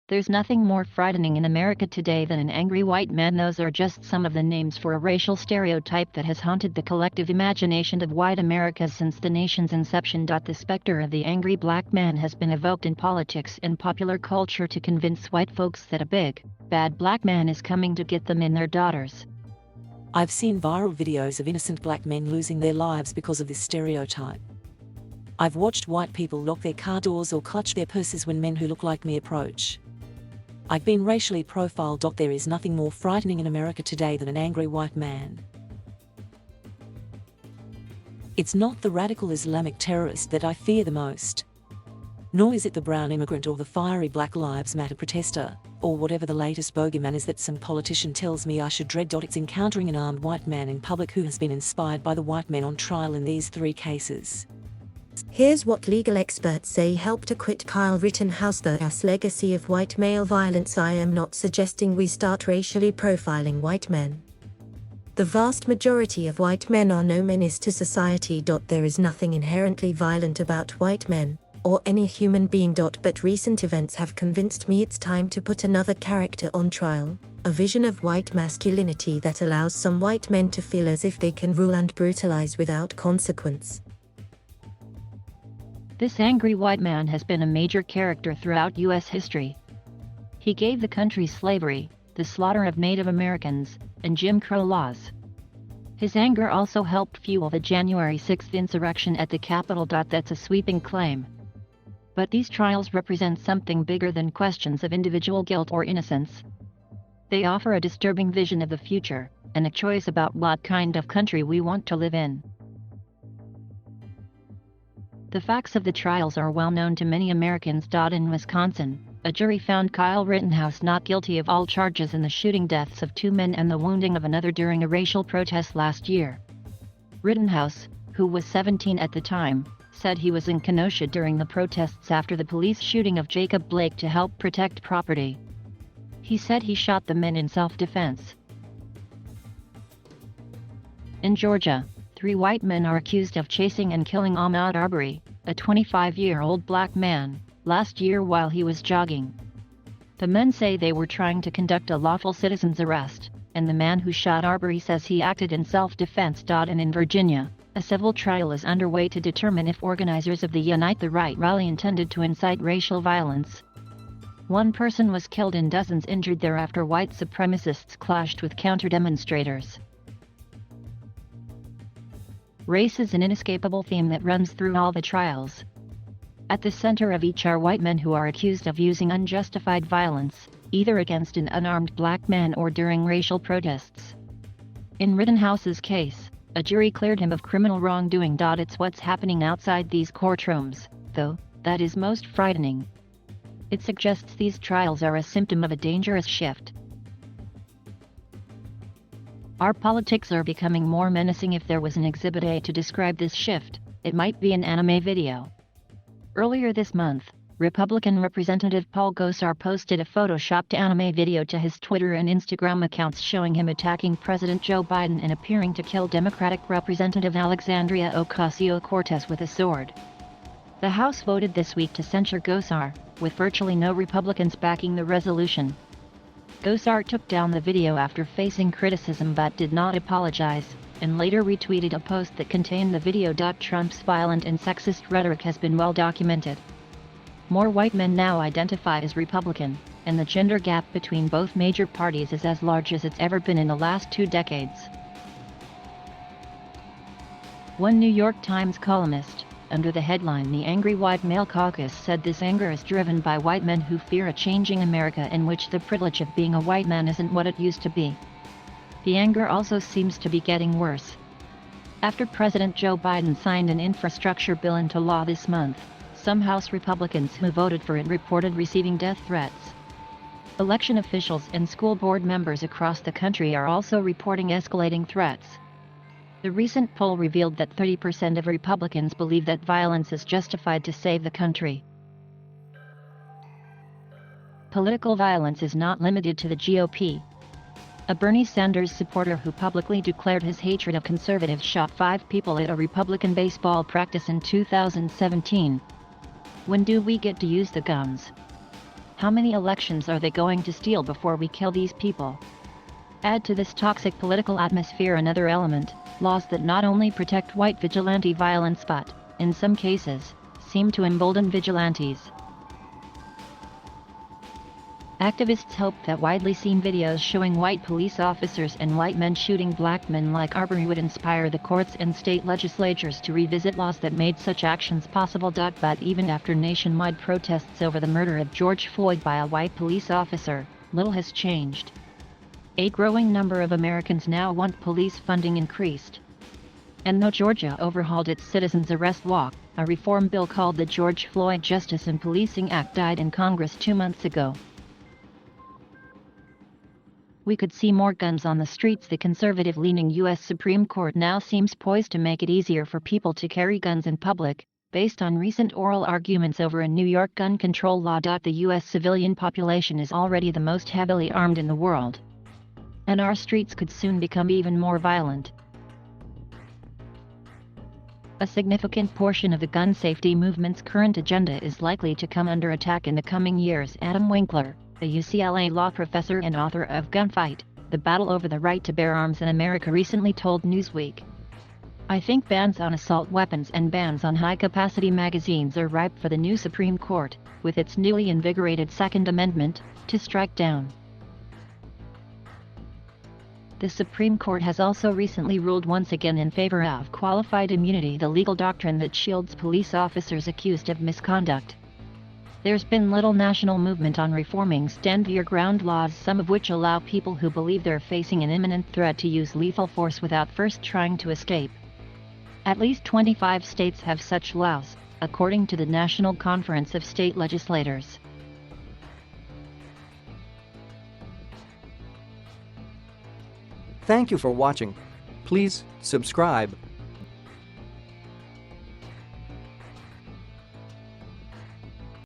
There's nothing more frightening in America today than an angry white man. Those are just some of the names for a racial stereotype that has haunted the collective imagination of white America since the nation's inception. The specter of the angry black man has been evoked in politics and popular culture to convince white folks that a big, bad black man is coming to get them and their daughters. I've seen viral videos of innocent black men losing their lives because of this stereotype. I've watched white people lock their car doors or clutch their purses when men who look like me approach. I've been racially profiled. There is nothing more frightening in America today than an angry white man. It's not the radical Islamic terrorist that I fear the most. Nor is it the brown immigrant or the fiery Black Lives Matter protester, or whatever the latest bogeyman is that some politician tells me I should dread. It's encountering an armed white man in public who has been inspired by the white men on trial in these 3 cases. Here's what legal experts say helped acquit Kyle Rittenhouse. The legacy of white male violence. I am not suggesting we start racially profiling white men. The vast majority of white men are no menace to society. There is nothing inherently violent about white men, or any human being. But recent events have convinced me it's time to put another character on trial, a vision of white masculinity that allows some white men to feel as if they can rule and brutalize without consequence. This angry white man has been a major character throughout U.S. history. He gave the country slavery, the slaughter of Native Americans, and Jim Crow laws. His anger also helped fuel the January 6th insurrection at the Capitol. That's a sweeping claim. But these trials represent something bigger than questions of individual guilt or innocence. They offer a disturbing vision of the future, and a choice about what kind of country we want to live in. The facts of the trials are well known to many Americans. In Wisconsin, a jury found Kyle Rittenhouse not guilty of all charges in the shooting deaths of 2 men and the wounding of another during a racial protest last year. Rittenhouse, who was 17 at the time, said he was in Kenosha during the protests after the police shooting of Jacob Blake to help protect property. He said he shot the men in self-defense. In Georgia, 3 white men are accused of chasing and killing Ahmaud Arbery, a 25-year-old black man, last year while he was jogging. The men say they were trying to conduct a lawful citizen's arrest, and the man who shot Arbery says he acted in self-defense. And in Virginia, a civil trial is underway to determine if organizers of the Unite the Right rally intended to incite racial violence. 1 person was killed and dozens injured thereafter white supremacists clashed with counter-demonstrators. Race is an inescapable theme that runs through all the trials. At the center of each are white men who are accused of using unjustified violence, either against an unarmed black man or during racial protests. In Rittenhouse's case, a jury cleared him of criminal wrongdoing. It's what's happening outside these courtrooms, though, that is most frightening. It suggests these trials are a symptom of a dangerous shift. Our politics are becoming more menacing. If there was an Exhibit A to describe this shift, it might be an anime video. Earlier this month, Republican Representative Paul Gosar posted a photoshopped anime video to his Twitter and Instagram accounts showing him attacking President Joe Biden and appearing to kill Democratic Representative Alexandria Ocasio-Cortez with a sword. The House voted this week to censure Gosar, with virtually no Republicans backing the resolution. Gosar took down the video after facing criticism but did not apologize, and later retweeted a post that contained the video. Trump's violent and sexist rhetoric has been well documented. More white men now identify as Republican, and the gender gap between both major parties is as large as it's ever been in the last 2 decades. One New York Times columnist, under the headline "The Angry White Male Caucus," said this anger is driven by white men who fear a changing America in which the privilege of being a white man isn't what it used to be. The anger also seems to be getting worse. After President Joe Biden signed an infrastructure bill into law this month, some House Republicans who voted for it reported receiving death threats. Election officials and school board members across the country are also reporting escalating threats. The recent poll revealed that 30% of Republicans believe that violence is justified to save the country. Political violence is not limited to the GOP. A Bernie Sanders supporter who publicly declared his hatred of conservatives shot 5 people at a Republican baseball practice in 2017. When do we get to use the guns? How many elections are they going to steal before we kill these people? Add to this toxic political atmosphere another element, laws that not only protect white vigilante violence but, in some cases, seem to embolden vigilantes. Activists hope that widely seen videos showing white police officers and white men shooting black men like Arbery would inspire the courts and state legislatures to revisit laws that made such actions possible. But even after nationwide protests over the murder of George Floyd by a white police officer, little has changed. A growing number of Americans now want police funding increased. And though Georgia overhauled its citizens' arrest law, a reform bill called the George Floyd Justice and Policing Act died in Congress 2 months ago. We could see more guns on the streets. The conservative-leaning U.S. Supreme Court now seems poised to make it easier for people to carry guns in public, based on recent oral arguments over a New York gun control law. The U.S. civilian population is already the most heavily armed in the world. And our streets could soon become even more violent. A significant portion of the gun safety movement's current agenda is likely to come under attack in the coming years. Adam Winkler, a UCLA law professor and author of Gunfight, The Battle Over the Right to Bear Arms in America, recently told Newsweek, "I think bans on assault weapons and bans on high-capacity magazines are ripe for the new Supreme Court, with its newly invigorated Second Amendment, to strike down." The Supreme Court has also recently ruled once again in favor of qualified immunity, the legal doctrine that shields police officers accused of misconduct. There's been little national movement on reforming stand your ground laws, some of which allow people who believe they're facing an imminent threat to use lethal force without first trying to escape. At least 25 states have such laws, according to the National Conference of State Legislators. Thank you for watching. Please subscribe.